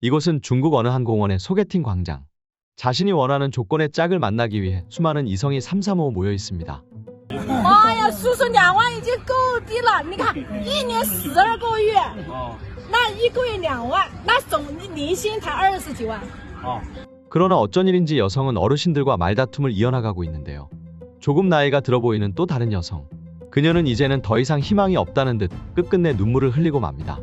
이곳은 중국 어느 한 공원의 소개팅 광장. 자신이 원하는 조건의 짝을 만나기 위해 수많은 이성이 삼삼오오 모여 있습니다. 妈呀，叔叔2万已经够低了，你看1年12个月，那1个月2万，那总年薪才20几万。 그러나 어쩐 일인지 여성은 어르신들과 말다툼을 이어나가고 있는데요. 조금 나이가 들어 보이는 또 다른 여성. 그녀는 이제는 더 이상 희망이 없다는 듯 끝끝내 눈물을 흘리고 맙니다.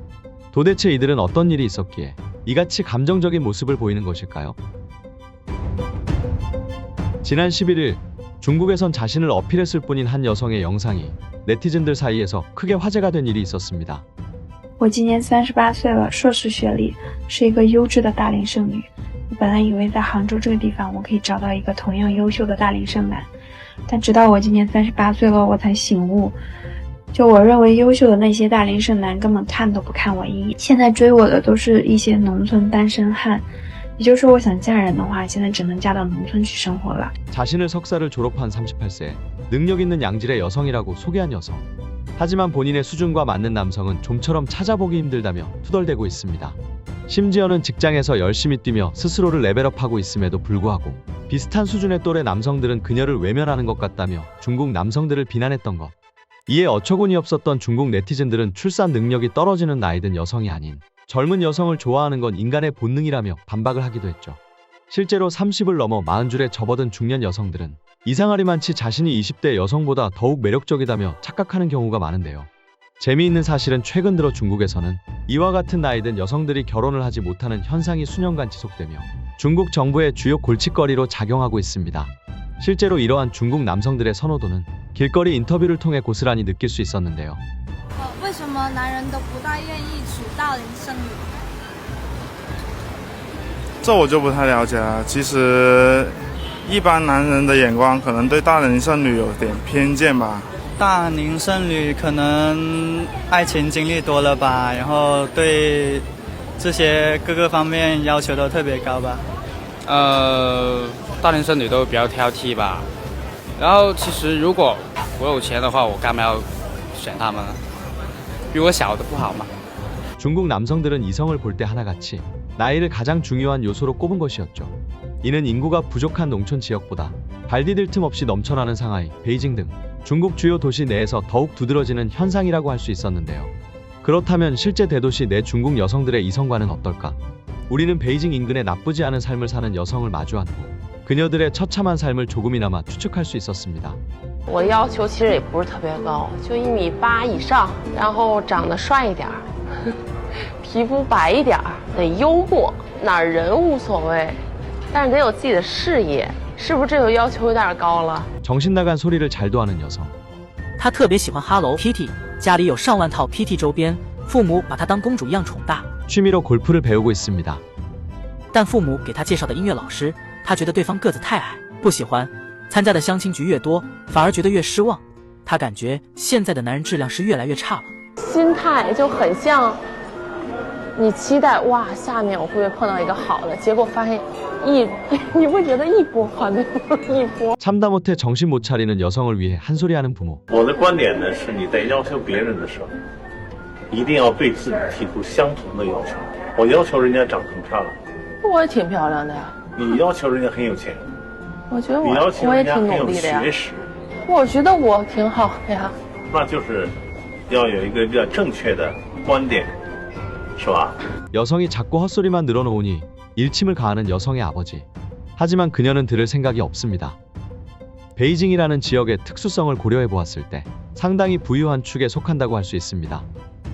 도대체 이들은 어떤 일이 있었기에 이같이 감정적인 모습을 보이는 것일까요? 지난 11일 중국에선 자신을 어필했을 뿐인 한 여성의 영상이 네티즌들 사이에서 크게 화제가 된 일이 있었습니다. 我今年38岁了，硕士学历，是一个优质的大龄剩女。我本来以为在杭州这个地方，我可以找到一个同样优秀的大龄剩男，但直到我今年38岁了，我才醒悟，就我认为优秀的那些大龄剩男根本看都不看我一眼。现在追我的都是一些农村单身汉，也就是说，我想嫁人的话，现在只能嫁到农村去生活了。 자신을 석사를 졸업한 38세, 능력 있는 양질의 여성이라고 소개한 여성. 하지만 본인의 수준과 맞는 남성은 좀처럼 찾아보기 힘들다며 투덜대고 있습니다. 심지어는 직장에서 열심히 뛰며 스스로를 레벨업하고 있음에도 불구하고 비슷한 수준의 또래 남성들은 그녀를 외면하는 것 같다며 중국 남성들을 비난했던 것. 이에 어처구니 없었던 중국 네티즌들은 출산 능력이 떨어지는 나이든 여성이 아닌 젊은 여성을 좋아하는 건 인간의 본능이라며 반박을 하기도 했죠. 실제로 30을 넘어 40줄에 접어든 중년 여성들은 이상하리만치 자신이 20대 여성보다 더욱 매력적이다며 착각하는 경우가 많은데요. 재미있는 사실은 최근 들어 중국에서는 이와 같은 나이든 여성들이 결혼을 하지 못하는 현상이 수년간 지속되며 중국 정부의 주요 골칫거리로 작용하고 있습니다. 실제로 이러한 중국 남성들의 선호도는 길거리 인터뷰를 통해 고스란히 느낄 수 있었는데요. 为什么男人都不大愿意娶大龄剩女？这我就不太了解了。其实，一般男人的眼光可能对大龄剩女有点偏见吧。大龄剩女可能爱情经历多了吧，然后对这些各个方面要求都特别高吧。大龄剩女都比较挑剔吧。然后其实如果我有钱的话，我干嘛要选他们呢？比我小的不好吗？ 중국 남성들은 이성을 볼 때 하나같이 나이를 가장 중요한 요소로 꼽은 것이었죠. 이는 인구가 부족한 농촌 지역보다 발 디딜 틈 없이 넘쳐나는 상하이, 베이징 등 중국 주요 도시 내에서 더욱 두드러지는 현상이라고 할 수 있었는데요. 그렇다면 실제 대도시 내 중국 여성들의 이성과는 어떨까? 우리는 베이징 인근의 나쁘지 않은 삶을 사는 여성을 마주한 후 그녀들의 처참한 삶을 조금이나마 추측할 수 있었습니다. 我的要求其实也不是特别高，就1.8米以上，然后长得帅一点，皮肤白一点，得幽默，哪儿人无所谓，但是得有自己的事业，是不是这个要求有点高了？ 정신 나간 소리를 잘도 하는 여성. 他特别喜欢 Hello Kitty， 家里有上万套 PT 周边，父母把他当公主一样宠大。 취미로 골프를 배우고 있습니다. 但父母给他介绍的音乐老师，他觉得对方个子太矮，不喜欢。参加的相亲局越多，反而觉得越失望。他感觉现在的男人质量是越来越差了。心态就很像你期待哇，下面我会不会碰到一个好的，结果发现你会觉得一波还没不如一波。 참다 못해 정신 못 차리는 여성을 위해 한 소리 하는 부모. 我的观点呢是，你在要求别人的时候，一定要对自己提出相同的要求。我要求人家长得很漂亮，我也挺漂亮的呀。你要求人家很有钱，我觉得你要求我也人家很有挺努力的呀。学识，我觉得我挺好的呀。那就是要有一个比较正确的观点，是吧？ 여성이 자꾸 헛소리만 늘어놓으니 일침을 가하는 여성의 아버지. 하지만 그녀는 들을 생각이 없습니다. 베이징이라는 지역의 특수성을 고려해 보았을 때 상당히 부유한 축에 속한다고 할 수 있습니다.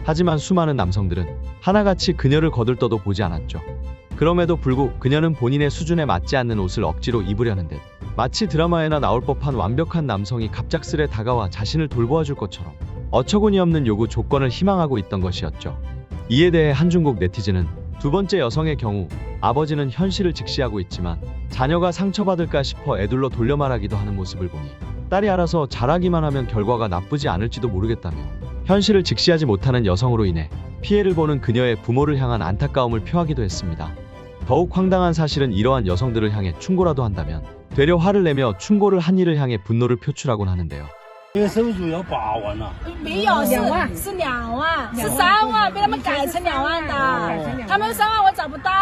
하지만 수많은 남성들은 하나같이 그녀를 거들떠도 보지 않았죠. 그럼에도 불구하고 그녀는 본인의 수준에 맞지 않는 옷을 억지로 입으려는 듯 마치 드라마에나 나올 법한 완벽한 남성이 갑작스레 다가와 자신을 돌보아줄 것처럼 어처구니 없는 요구 조건을 희망하고 있던 것이었죠. 이에 대해 한중국 네티즌은 두 번째 여성의 경우 아버지는 현실을 직시하고 있지만 자녀가 상처받을까 싶어 애둘러 돌려 말하기도 하는 모습을 보니 딸이 알아서 잘하기만 하면 결과가 나쁘지 않을지도 모르겠다며 현실을 직시하지 못하는 여성으로 인해 피해를 보는 그녀의 부모를 향한 안타까움을 표하기도 했습니다. 더욱 황당한 사실은 이러한 여성들을 향해 충고라도 한다면 되려 화를 내며 충고를 한 이를 향해 분노를 표출하곤 하는데요. 这个收入要8万了，没有2万，是2万，是3万，被他们改成2万的。他们3万我找不到，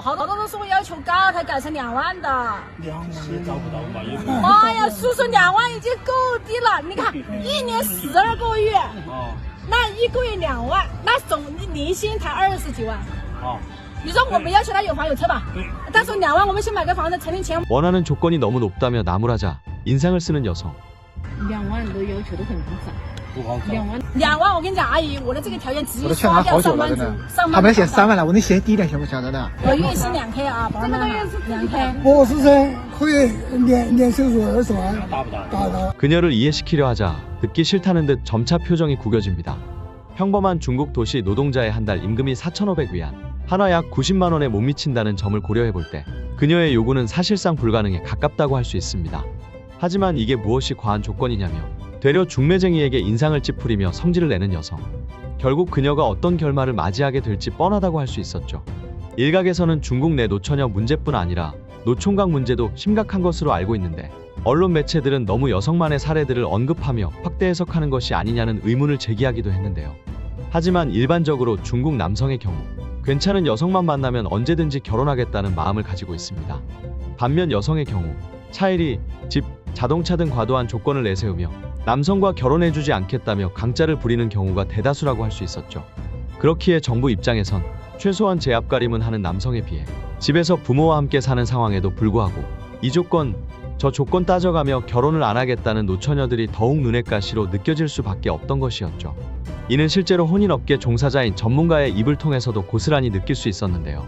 好多都是我要求高才改成2万的。2万也找不到嘛，也不。妈呀，叔叔2万已经够低了，你看1年12个月，那1个月2万，那总年薪才20几万。你说我们要求他有房有车吧？但是2万我们先买个房子存点钱。 원하는 조건이 너무 높다며 나무라자 인상을 쓰는 여성. 2万都要求都很低不好找。2万，我跟你讲，阿姨，我的这个条件只我都劝他好久了，真的。他们写3万了，我能写低一点行不行？真的。我月薪2K 啊，这么多月是2K。我是说可以年收入20万，达不到？达到。 그녀를 이해시키려 하자 듣기 싫다는 듯 점차 표정이 구겨집니다. 평범한 중국 도시 노동자의 한 달 임금이 4,500위안, 한화 약 90만 원에 못 미친다는 점을 고려해 볼 때 그녀의 요구는 사실상 불가능에 가깝다고 할 수 있습니다. 하지만 이게 무엇이 과한 조건이냐며 되려 중매쟁이에게 인상을 찌푸리며 성질을 내는 여성. 결국 그녀가 어떤 결말을 맞이하게 될지 뻔하다고 할 수 있었죠. 일각에서는 중국 내 노처녀 문제뿐 아니라 노총각 문제도 심각한 것으로 알고 있는데 언론 매체들은 너무 여성만의 사례들을 언급하며 확대 해석하는 것이 아니냐는 의문을 제기하기도 했는데요. 하지만 일반적으로 중국 남성의 경우 괜찮은 여성만 만나면 언제든지 결혼하겠다는 마음을 가지고 있습니다. 반면 여성의 경우 차일이, 집, 자동차 등 과도한 조건을 내세우며 남성과 결혼해주지 않겠다며 강짜를 부리는 경우가 대다수라고 할 수 있었죠. 그렇기에 정부 입장에선 최소한 제압가림은 하는 남성에 비해 집에서 부모와 함께 사는 상황에도 불구하고 이 조건, 저 조건 따져가며 결혼을 안 하겠다는 노처녀들이 더욱 눈엣 가시로 느껴질 수밖에 없던 것이었죠. 이는 실제로 혼인업계 종사자인 전문가의 입을 통해서도 고스란히 느낄 수 있었는데요.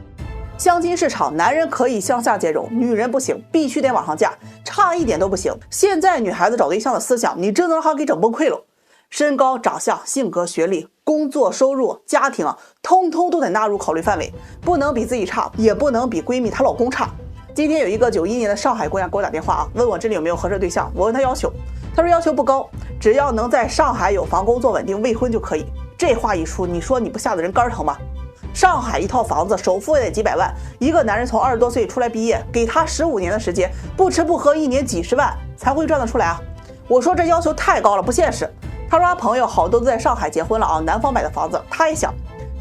相亲市场，男人可以向下兼容，女人不行，必须得往上嫁，差一点都不行。现在女孩子找对象的思想，你真能让她给整崩溃了。身高、长相、性格、学历、工作、收入、家庭啊，通通都得纳入考虑范围，不能比自己差，也不能比闺蜜她老公差。今天有一个91年的上海姑娘给我打电话啊，问我这里有没有合适对象。我问她要求，她说要求不高，只要能在上海有房、工作稳定、未婚就可以。这话一出，你说你不吓得人肝疼吗？上海一套房子，首付也得几百万，一个男人从20多岁出来毕业，给他15年的时间，不吃不喝，1年几十万才会赚得出来啊！我说这要求太高了，不现实。他说他朋友好多都在上海结婚了啊，南方买的房子，他也想。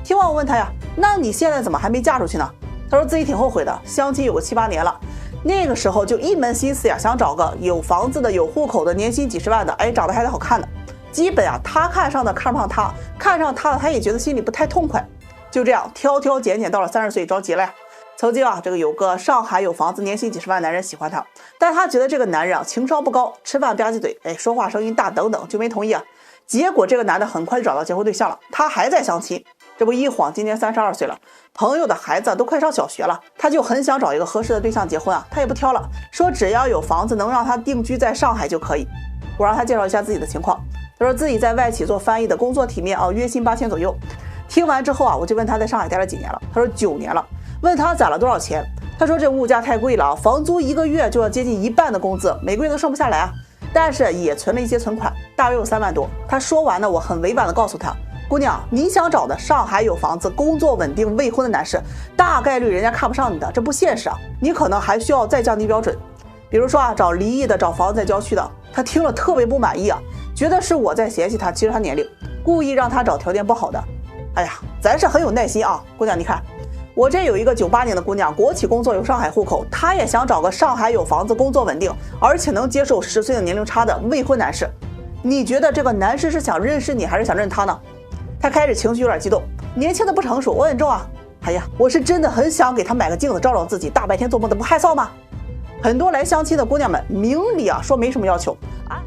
听完我问他呀，那你现在怎么还没嫁出去呢？他说自己挺后悔的，相亲有个7、8年了，那个时候就一门心思呀，想找个有房子的、有户口的、年薪几十万的，哎，长得还得好看的。基本啊，他看上的看不上他，看上他的他也觉得心里不太痛快。就这样挑挑拣拣，到了30岁着急了呀。曾经啊，这个有个上海有房子、年薪几十万男人喜欢他，但他觉得这个男人啊情商不高，吃饭吧唧嘴，哎，说话声音大等等，就没同意啊。结果这个男的很快就找到结婚对象了，他还在相亲。这不一晃，今年32岁了，朋友的孩子都快上小学了，他就很想找一个合适的对象结婚啊，他也不挑了，说只要有房子能让他定居在上海就可以。我让他介绍一下自己的情况，他说自己在外企做翻译的，工作体面啊，月薪8000左右。听完之后啊，我就问他在上海待了几年了，他说9年了。问他攒了多少钱，他说这物价太贵了啊，房租1个月就要接近1半的工资，每个月都剩不下来啊。但是也存了一些存款，大约有3万多。他说完呢，我很委婉的告诉他，姑娘，你想找的上海有房子、工作稳定、未婚的男士，大概率人家看不上你的，这不现实啊。你可能还需要再降低标准，比如说啊，找离异的，找房子在郊区的。他听了特别不满意啊，觉得是我在嫌弃他，其实他年龄，故意让他找条件不好的。哎呀，咱是很有耐心啊，姑娘，你看，我这有一个98年的姑娘，国企工作，有上海户口，她也想找个上海有房子、工作稳定，而且能接受10岁的年龄差的未婚男士。你觉得这个男士是想认识你，还是想认他呢？他开始情绪有点激动，年轻的不成熟，我稳重啊。哎呀，我是真的很想给他买个镜子照照自己，大白天做梦的不害臊吗？很多来相亲的姑娘们明里啊说没什么要求啊。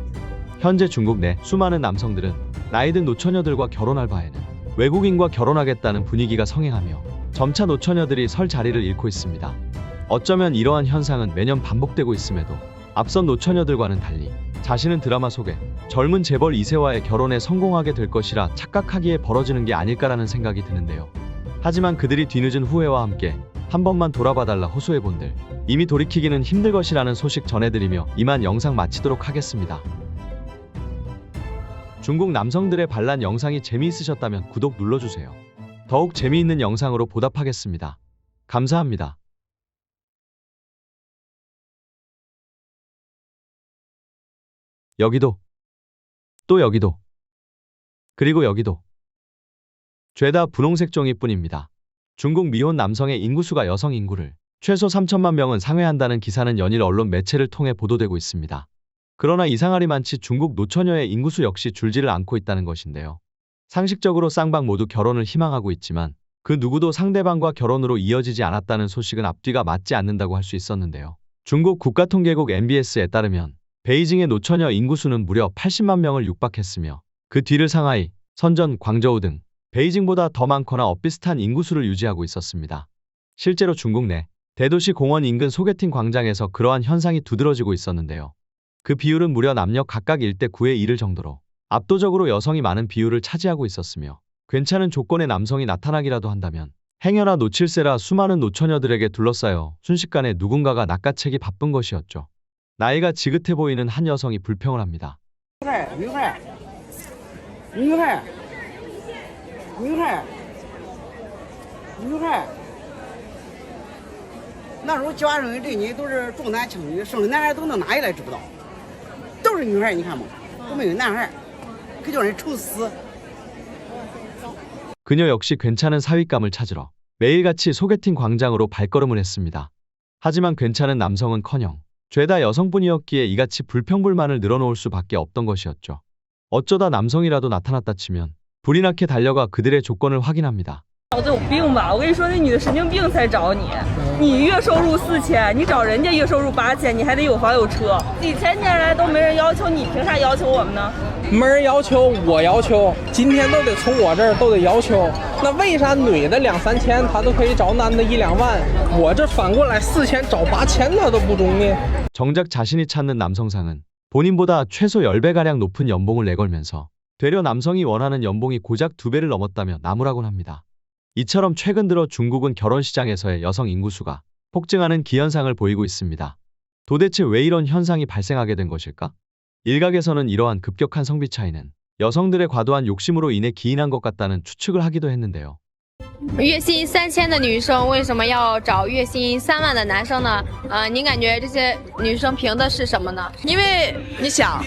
현재 중국 내 수많은 남성들은 나이든 노처녀들과 결혼할 바에는 외국인과 결혼하겠다는 분위기가 성행하며 점차 노처녀들이 설 자리를 잃고 있습니다. 어쩌면 이러한 현상은 매년 반복되고 있음에도 앞선 노처녀들과는 달리 자신은 드라마 속에 젊은 재벌 2세와의 결혼에 성공하게 될 것이라 착각하기에 벌어지는 게 아닐까라는 생각이 드는데요. 하지만 그들이 뒤늦은 후회와 함께 한 번만 돌아봐달라 호소해본들 이미 돌이키기는 힘들 것이라는 소식 전해드리며 이만 영상 마치도록 하겠습니다. 중국 남성들의 반란 영상이 재미있으셨다면 구독 눌러주세요. 더욱 재미있는 영상으로 보답하겠습니다. 감사합니다. 여기도, 또 여기도, 그리고 여기도. 죄다 분홍색 종이뿐입니다. 중국 미혼 남성의 인구수가 여성 인구를 최소 3천만 명은 상회한다는 기사는 연일 언론 매체를 통해 보도되고 있습니다. 그러나 이상하리 많지 중국 노처녀의 인구수 역시 줄지를 않고 있다는 것인데요. 상식적으로 쌍방 모두 결혼을 희망하고 있지만 그 누구도 상대방과 결혼으로 이어지지 않았다는 소식은 앞뒤가 맞지 않는다고 할 수 있었는데요. 중국 국가통계국 MBS에 따르면 베이징의 노처녀 인구수는 무려 80만 명을 육박했으며 그 뒤를 상하이, 선전, 광저우 등 베이징보다 더 많거나 엇비슷한 인구수를 유지하고 있었습니다. 실제로 중국 내 대도시 공원 인근 소개팅 광장에서 그러한 현상이 두드러지고 있었는데요. 그 비율은 무려 남녀 각각 1대 9에 이를 정도로 압도적으로 여성이 많은 비율을 차지하고 있었으며 괜찮은 조건의 남성이 나타나기라도 한다면 행여나 놓칠세라 수많은 노처녀들에게 둘러싸여 순식간에 누군가가 낚아채기 바쁜 것이었죠. 나이가 지긋해 보이는 한 여성이 불평을 합니다. 那时候家人这你都是重男轻女，生的男孩都能哪里来知不道？都是女孩，你看嘛，都没有男孩，可叫人愁死。 그녀 역시 괜찮은 사윗감을 찾으러 매일같이 소개팅 광장으로 발걸음을 했습니다. 하지만 괜찮은 남성은커녕 죄다 여성뿐이었기에 이같이 불평불만을 늘어놓을 수밖에 없던 것이었죠. 어쩌다 남성이라도 나타났다 치면 불이 나게 달려가 그들의 조건을 확인합니다. 脑子有病吧！我跟你说，那女的神经病才找你。你月收入4000，你找人家月收入8000，你还得有房有车。几千年来都没人要求你，凭啥要求我们呢？没人要求，我要求，今天都得从我这儿都得要求。那为啥女的2、3千她都可以找男的1、2万，我这反过来4000找8000她都不中呢？ 정작 자신이 찾는 남성상은 본인보다 최소 10배가량 높은 연봉을 내걸면서 되려 남성이 원하는 연봉이 고작 2배를 넘었다며 나무라곤 합니다. 이처럼 최근 들어 중국은 결혼시장에서의 여성 인구수가 폭증하는 기현상을 보이고 있습니다. 도대체 왜 이런 현상이 발생하게 된 것일까? 일각에서는 이러한 급격한 성비 차이는 여성들의 과도한 욕심으로 인해 기인한 것 같다는 추측을 하기도 했는데요. 月薪3000的女生为什么要找月薪3万的男生呢？您感觉这些女生凭的是什么呢？因为你想，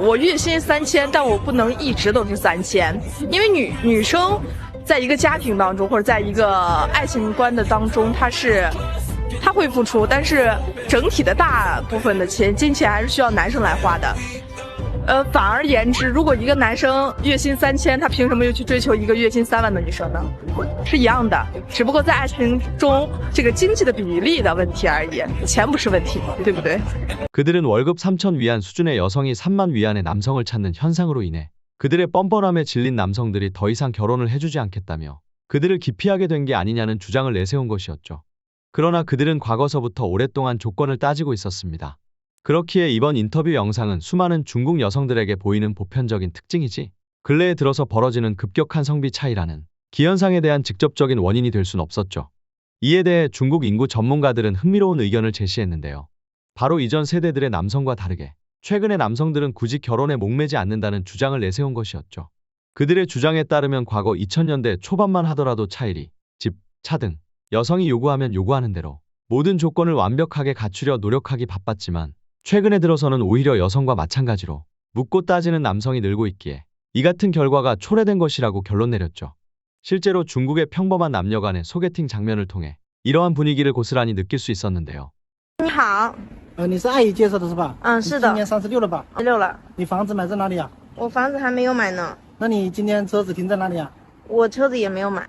我月薪3000，但我不能一直都是3000，因为女生在一个家庭当中或者在一个爱情观的当中，她会付出，但是整体的大部分的金钱还是需要男生来花的。反而言之，如果一个男生月薪3000，他凭什么又去追求一个月薪3万的女生呢？是一样的，只不过在爱情中这个经济的比例的问题而已，钱不是问题，对不对？ 그들은 월급 3천 위안 수준의 여성이 3만 위안의 남성을 찾는 현상으로 인해 그들의 뻔뻔함에 질린 남성들이 더 이상 결혼을 해주지 않겠다며 그들을 기피하게 된 게 아니냐는 주장을 내세운 것이었죠. 그러나 그들은 과거서부터 오랫동안 조건을 따지고 있었습니다. 그렇기에 이번 인터뷰 영상은 수많은 중국 여성들에게 보이는 보편적인 특징이지 근래에 들어서 벌어지는 급격한 성비 차이라는 기현상에 대한 직접적인 원인이 될 순 없었죠. 이에 대해 중국 인구 전문가들은 흥미로운 의견을 제시했는데요. 바로 이전 세대들의 남성과 다르게 최근의 남성들은 굳이 결혼에 목매지 않는다는 주장을 내세운 것이었죠. 그들의 주장에 따르면 과거 2000년대 초반만 하더라도 차일이, 집, 차 등 여성이 요구하면 요구하는 대로 모든 조건을 완벽하게 갖추려 노력하기 바빴지만 최근에 들어서는 오히려 여성과 마찬가지로 묻고 따지는 남성이 늘고 있기에 이 같은 결과가 초래된 것이라고 결론 내렸죠. 실제로 중국의 평범한 남녀 간의 소개팅 장면을 통해 이러한 분위기를 고스란히 느낄 수 있었는데요. 你好，你是阿姨介绍的是吧？是的。今年36了吧36了。你房子买在哪里啊？我房子还没有买呢。那你今天车子停在哪里啊？我车子也没有买。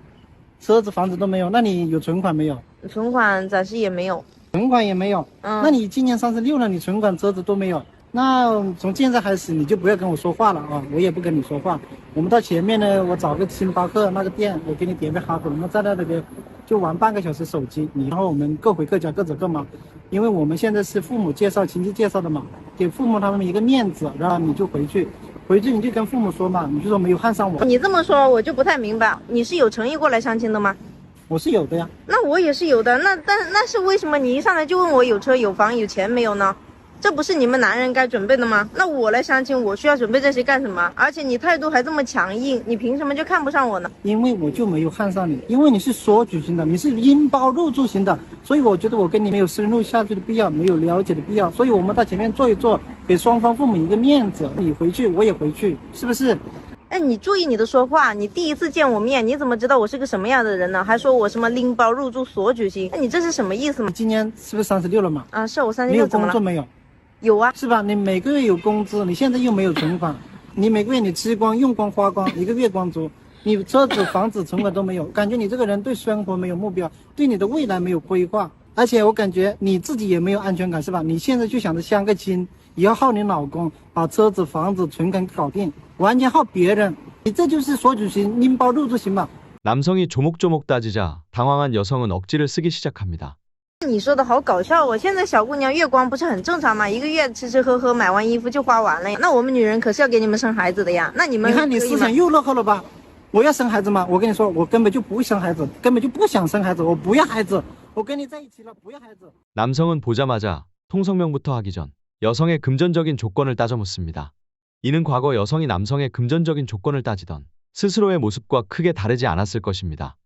车子、房子都没有，那你有存款没有？存款暂时也没有。存款也没有。那你今年36了，你存款、车子都没有。那从现在开始你就不要跟我说话了啊，我也不跟你说话。我们到前面呢，我找个星巴克那个店，我给你点杯咖啡，我们在那边就玩半个小时手机，然后我们各回各家，各走各忙。因为我们现在是父母介绍、亲戚介绍的嘛，给父母他们一个面子，然后你就回去你就跟父母说嘛，你就说没有看上我。你这么说我就不太明白，你是有诚意过来相亲的吗？我是有的呀。那我也是有的，那是为什么你一上来就问我有车有房有钱没有呢？这不是你们男人该准备的吗？那我来相亲，我需要准备这些干什么？而且你态度还这么强硬，你凭什么就看不上我呢？因为我就没有看上你，因为你是索取型的，你是阴包入住型的，所以我觉得我跟你没有深入下去的必要，没有了解的必要，所以我们到前面坐一坐，给双方父母一个面子，你回去我也回去，是不是？哎，你注意你的说话，你第一次见我面，你怎么知道我是个什么样的人呢？还说我什么拎包入住所举行，那你这是什么意思吗？今年是不是36了嘛？啊，是我36。没有工作没有？有啊，是吧？你每个月有工资，你现在又没有存款，你每个月你吃光用光花光，一个月光族，你车子房子存款都没有，感觉你这个人对生活没有目标，对你的未来没有规划，而且我感觉你自己也没有安全感，是吧？你现在就想着相个亲，也要耗你老公，把车子房子存款搞定，完全耗别人，你这就是所举行拎包入住行吧？ 남성이 조목조목 따지자 당황한 여성은 억지를 쓰기 시작합니다. 你说的好搞笑哦！现在小姑娘月光不是很正常吗？一个月吃吃喝喝，买完衣服就花完了呀。那我们女人可是要给你们生孩子的呀。那你们你看你思想又落后了吧？我要生孩子吗？我跟你说，我根本就不会生孩子，根本就不想生孩子，我不要孩子，我跟你在一起了，不要孩子。 남성은 보자마자 통성명부터 하기 전 여성의 금전적인 조건을 따져 묻습니다. 이는 과거 여성이 남성의 금전적인 조건을 따지던 스스로의 모습과 크게 다르지 않았을 것입니다.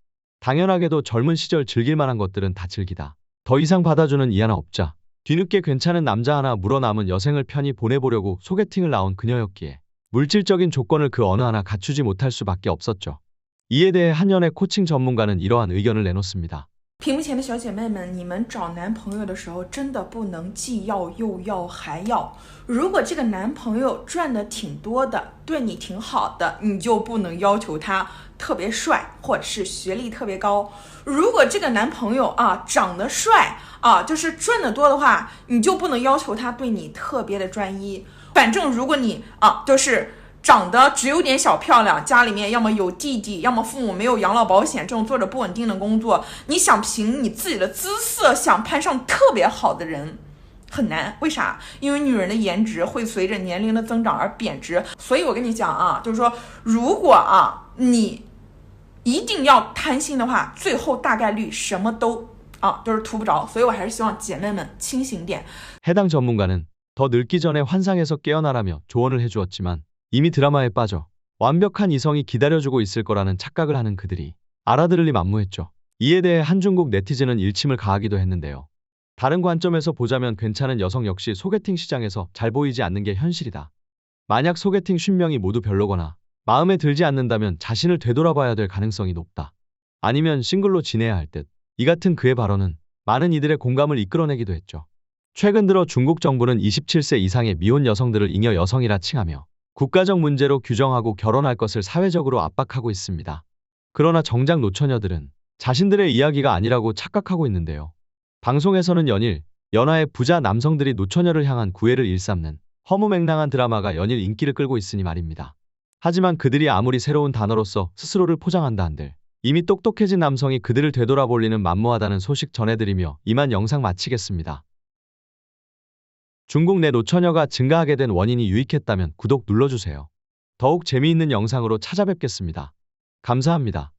당연하게도 젊은 시절 즐길 만한 것들은 다 즐기다. 더 이상 받아주는 이 하나 없자 뒤늦게 괜찮은 남자 하나 물어남은 여생을 편히 보내보려고 소개팅을 나온 그녀였기에 물질적인 조건을 그 어느 하나 갖추지 못할 수밖에 없었죠. 이에 대해 한연의 코칭 전문가는 이러한 의견을 내놓습니다. 屏幕前的小姐妹们，你们找男朋友的时候真的不能既要又要还要。如果这个男朋友赚的挺多的，对你挺好的，你就不能要求他特别帅或者是学历特别高。如果这个男朋友长得帅就是赚得多的话，你就不能要求他对你特别的专一。反正如果你就是长得只有点小漂亮，家里面要么有弟弟，要么父母没有养老保险，这种做着不稳定的工作，你想凭你自己的姿色想攀上特别好的人很难。为啥？因为女人的颜值会随着年龄的增长而贬值。所以我跟你讲就是说，如果你一定要贪心的话，最后大概率什么都是图不着。所以我还是希望姐妹们清醒点。 해당 전문가는 더 늙기 전에 환상에서 깨어나라며 조언을 해주었지만 이미 드라마에 빠져 완벽한 이성이 기다려주고 있을 거라는 착각을 하는 그들이 알아들으리 만무했죠. 이에 대해 한중국 네티즌은 일침을 가하기도 했는데요. 다른 관점에서 보자면 괜찮은 여성 역시 소개팅 시장에서 잘 보이지 않는 게 현실이다. 만약 소개팅 50명이 모두 별로거나 마음에 들지 않는다면 자신을 되돌아봐야 될 가능성이 높다. 아니면 싱글로 지내야 할 듯. 이 같은 그의 발언은 많은 이들의 공감을 이끌어내기도 했죠. 최근 들어 중국 정부는 27세 이상의 미혼 여성들을 잉여 여성이라 칭하며 국가적 문제로 규정하고 결혼할 것을 사회적으로 압박하고 있습니다. 그러나 정작 노처녀들은 자신들의 이야기가 아니라고 착각하고 있는데요. 방송에서는 연일, 연하의 부자 남성들이 노처녀를 향한 구애를 일삼는 허무맹랑한 드라마가 연일 인기를 끌고 있으니 말입니다. 하지만 그들이 아무리 새로운 단어로서 스스로를 포장한다 한들 이미 똑똑해진 남성이 그들을 되돌아볼리는 만무하다는 소식 전해드리며 이만 영상 마치겠습니다. 중국 내 노처녀가 증가하게 된 원인이 유익했다면 구독 눌러주세요. 더욱 재미있는 영상으로 찾아뵙겠습니다. 감사합니다.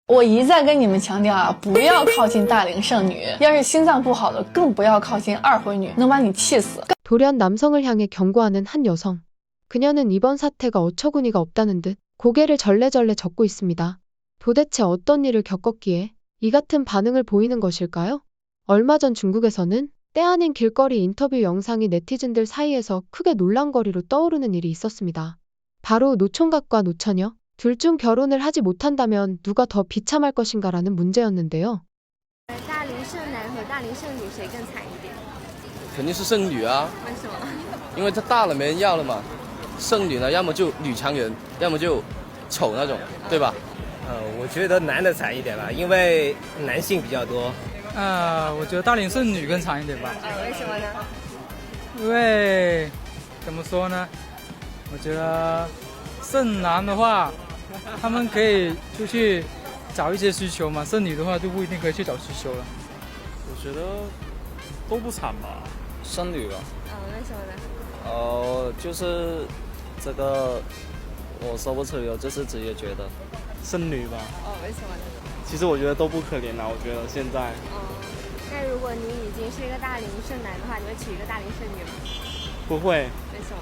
我一再跟你们强调不要靠近大龄剩女，要是心脏不好的更不要靠近二婚女，能把你气死。 돌연 남성을 향해 경고하는 한 여성. 그녀는 이번 사태가 어처구니가 없다는 듯 고개를 절레절레 젓고 있습니다. 도대체 어떤 일을 겪었기에 이 같은 반응을 보이는 것일까요? 얼마 전 중국에서는 때 아닌 길거리 인터뷰 영상이 네티즌들 사이에서 크게 논란거리로 떠오르는 일이 있었습니다. 바로 노총각과 노처녀, 둘 중 결혼을 하지 못한다면 누가 더 비참할 것인가라는 문제였는데요. 大龄剩男和大龄剩女谁更惨一点？肯定是剩女啊。为什么？因为她大了没人要了嘛。剩女呢，要么就女强人，要么就丑那种，对吧？我觉得男的惨一点吧，因为男性比较多。我觉得大龄剩女更惨一点吧。为什么呢？因为怎么说呢？我觉得剩男的话，他们可以出去找一些需求嘛，剩女的话就不一定可以去找需求了。我觉得都不惨吧，剩女吧。为什么呢？就是这个我说不出有，就是直接觉得剩女吧。为什么呢？其实我觉得都不可怜啦，我觉得现在。那如果你已经是一个大龄剩男的话，你会娶一个大龄剩女吗？不会。为什么？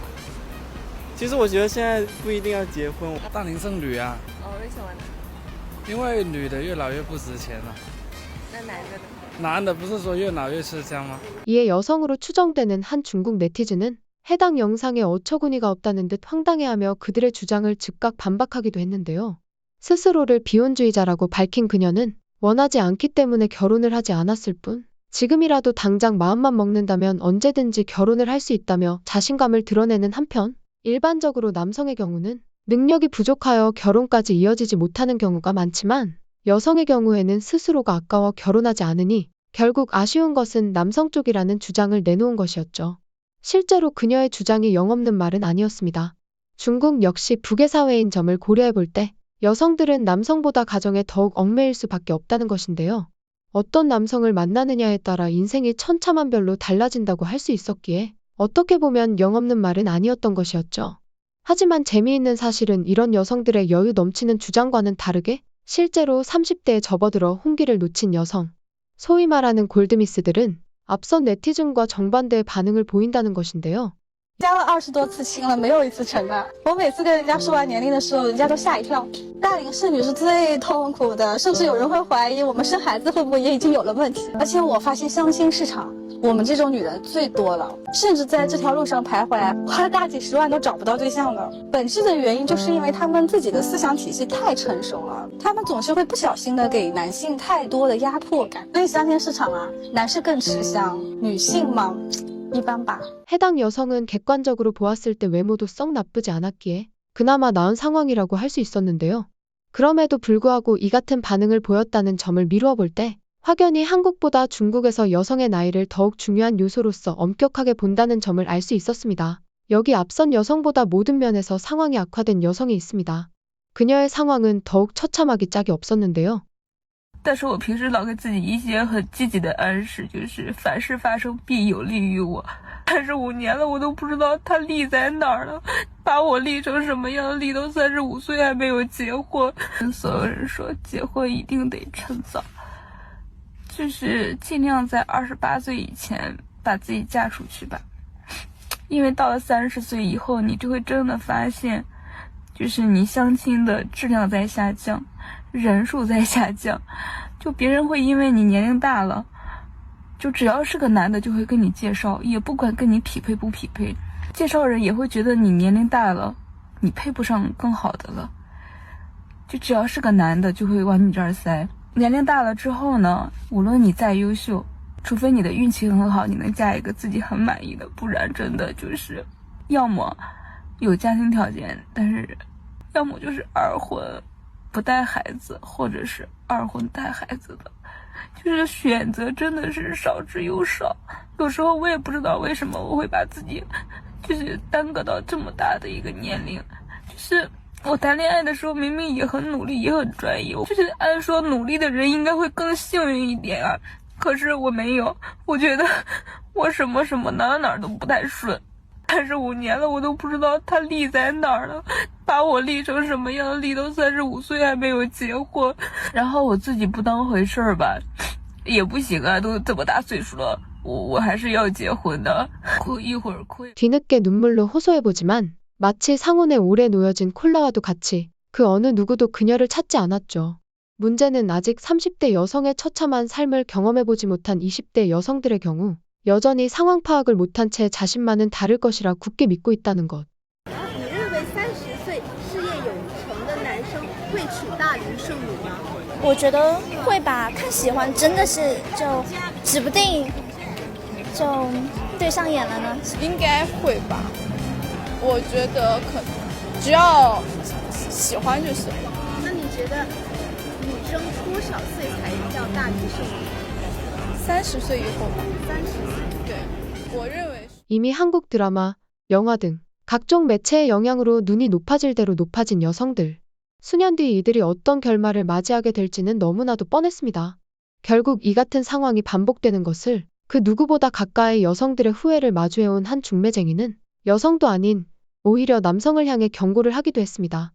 其实我觉得现在不一定要结婚。大龄剩女啊。为什么呢？因为女的越来越不值钱了。那男的呢？男的不是说越老越吃香吗？ 이에 여성으로 추정되는 한 중국 네티즌은 해당 영상에 어처구니가 없다는 듯 황당해하며 그들의 주장을 즉각 반박하기도 했는데요. 스스로를 비혼주의자라고 밝힌 그녀는 원하지 않기 때문에 결혼을 하지 않았을 뿐 지금이라도 당장 마음만 먹는다면 언제든지 결혼을 할 수 있다며 자신감을 드러내는 한편 일반적으로 남성의 경우는 능력이 부족하여 결혼까지 이어지지 못하는 경우가 많지만 여성의 경우에는 스스로가 아까워 결혼하지 않으니 결국 아쉬운 것은 남성 쪽이라는 주장을 내놓은 것이었죠. 실제로 그녀의 주장이 영없는 말은 아니었습니다. 중국 역시 북의 사회인 점을 고려해 볼 때 여성들은 남성보다 가정에 더욱 얽매일 수밖에 없다는 것인데요. 어떤 남성을 만나느냐에 따라 인생이 천차만별로 달라진다고 할 수 있었기에 어떻게 보면 영없는 말은 아니었던 것이었죠. 하지만 재미있는 사실은 이런 여성들의 여유 넘치는 주장과는 다르게 실제로 30대에 접어들어 홍기를 놓친 여성, 소위 말하는 골드미스들은 앞선 네티즌과 정반대의 반응을 보인다는 것인데요. 加了20多次亲了，没有一次成的。我每次跟人家说完年龄的时候，人家都吓一跳。大龄剩女是最痛苦的，甚至有人会怀疑我们生孩子会不会也已经有了问题。而且我发现相亲市场，我们这种女人最多了，甚至在这条路上徘徊，花了大几十万都找不到对象的。本质的原因就是因为她们自己的思想体系太成熟了，她们总是会不小心的给男性太多的压迫感。所以相亲市场啊，男士更吃香，女性嘛。 一般吧. 해당 여성은 객관적으로 보았을 때 외모도 썩 나쁘지 않았기에 그나마 나은 상황이라고 할 수 있었는데요. 그럼에도 불구하고 이 같은 반응을 보였다는 점을 미루어 볼 때 확연히 한국보다 중국에서 여성의 나이를 더욱 중요한 요소로서 엄격하게 본다는 점을 알 수 있었습니다. 여기 앞선 여성보다 모든 면에서 상황이 악화된 여성이 있습니다. 그녀의 상황은 더욱 처참하기 짝이 없었는데요. 但是我平时老给自己一些很积极的暗示，就是凡事发生必有利于我。35年了，我都不知道他利在哪儿了，把我利成什么样？利到35岁还没有结婚。所有人说结婚一定得趁早，就是尽量在28岁以前把自己嫁出去吧。因为到了30岁以后，你就会真的发现，就是你相亲的质量在下降。 人数在下降，就别人会因为你年龄大了，就只要是个男的就会跟你介绍，也不管跟你匹配不匹配，介绍人也会觉得你年龄大了，你配不上更好的了，就只要是个男的就会往你这儿塞。年龄大了之后呢，无论你再优秀，除非你的运气很好，你能嫁一个自己很满意的，不然真的就是要么有家庭条件，但是要么就是二婚。 不带孩子，或者是二婚带孩子的，就是选择真的是少之又少。有时候我也不知道为什么我会把自己，就是耽搁到这么大的一个年龄。就是我谈恋爱的时候明明也很努力，也很专一，就是按说努力的人应该会更幸运一点啊。可是我没有，我觉得我什么哪儿都不太顺。 35年了，我都不知道他利在哪儿了，把我利成什么样？利到35岁还没有结婚，然后我自己不当回事儿吧，也不行啊，都这么大岁数了，我还是要结婚的。哭一会儿哭。 뒤늦게 눈물로 호소해보지만 마치 상온에 오래 놓여진 콜라와도 같이 그 어느 누구도 그녀를 찾지 않았죠. 문제는 아직 30대 여성의 처참한 삶을 경험해보지 못한 20대 여성들의 경우 여전히 상황 파악을 못한 채 자신만은 다를 것이라 굳게 믿고 있다는 것. 你认为30岁事业有成的男生会娶大龄剩女吗？我觉得会吧，看喜欢真的是就指不定就对上眼了呢。应该会吧，我觉得可能只要喜欢就行。那你觉得女生多少岁才叫大龄剩女？30岁以后吧。30岁。对，我认为。 이미 한국 드라마, 영화 등 각종 매체의 영향으로 눈이 높아질 대로 높아진 여성들. 수년 뒤 이들이 어떤 결말을 맞이하게 될지는 너무나도 뻔했습니다. 결국 이 같은 상황이 반복되는 것을 그 누구보다 가까이 여성들의 후회를 마주해온 한 중매쟁이는 여성도 아닌 오히려 남성을 향해 경고를 하기도 했습니다.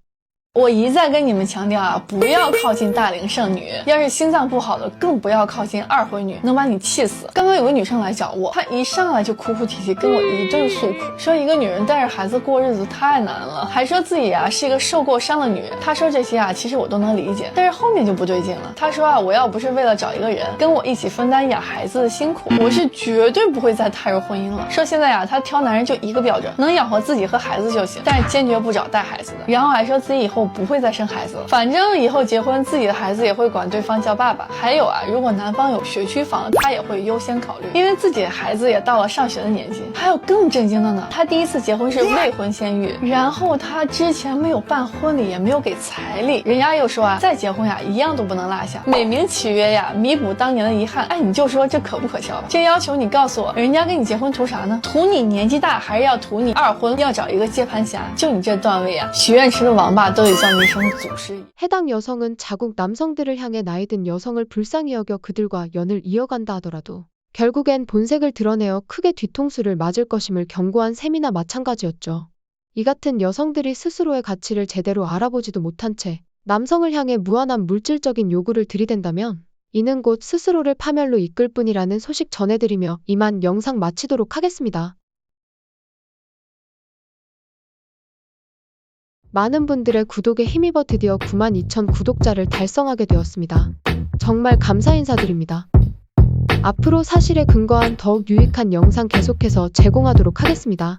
我一再跟你们强调啊，不要靠近大龄剩女，要是心脏不好的，更不要靠近二婚女，能把你气死。刚刚有个女生来找我，她一上来就哭哭啼啼，跟我一阵诉苦，说一个女人带着孩子过日子太难了，还说自己啊是一个受过伤的女人。她说这些啊，其实我都能理解，但是后面就不对劲了。她说啊，我要不是为了找一个人跟我一起分担养孩子的辛苦，我是绝对不会再踏入婚姻了。说现在啊，她挑男人就一个标准，能养活自己和孩子就行，但是坚决不找带孩子的。然后还说自己以后不会再生孩子了，反正以后结婚自己的孩子也会管对方叫爸爸。还有啊，如果男方有学区房，他也会优先考虑，因为自己的孩子也到了上学的年纪。还有更震惊的呢，他第一次结婚是未婚先孕，然后他之前没有办婚礼，也没有给彩礼，人家又说啊，再结婚呀一样都不能落下，美名其约呀，弥补当年的遗憾。哎，你就说这可不可笑吧？这要求你告诉我，人家跟你结婚图啥呢？图你年纪大，还是要图你二婚，要找一个接盘侠？就你这段位啊，许愿池的王八都得叫你一声祖师爷。 해당 여성은 자국 남성들을 향해 나이든 여성을 불쌍히 여겨 그들과 연을 이어간다 하더라도 결국엔 본색을 드러내어 크게 뒤통수를 맞을 것임을 경고한 셈이나 마찬가지였죠. 이 같은 여성들이 스스로의 가치를 제대로 알아보지도 못한 채 남성을 향해 무한한 물질적인 요구를 들이댄다면 이는 곧 스스로를 파멸로 이끌 뿐이라는 소식 전해드리며 이만 영상 마치도록 하겠습니다. 많은 분들의 구독에 힘입어 드디어 92,000 구독자를 달성하게 되었습니다. 정말 감사 인사드립니다. 앞으로 사실에 근거한 더욱 유익한 영상 계속해서 제공하도록 하겠습니다.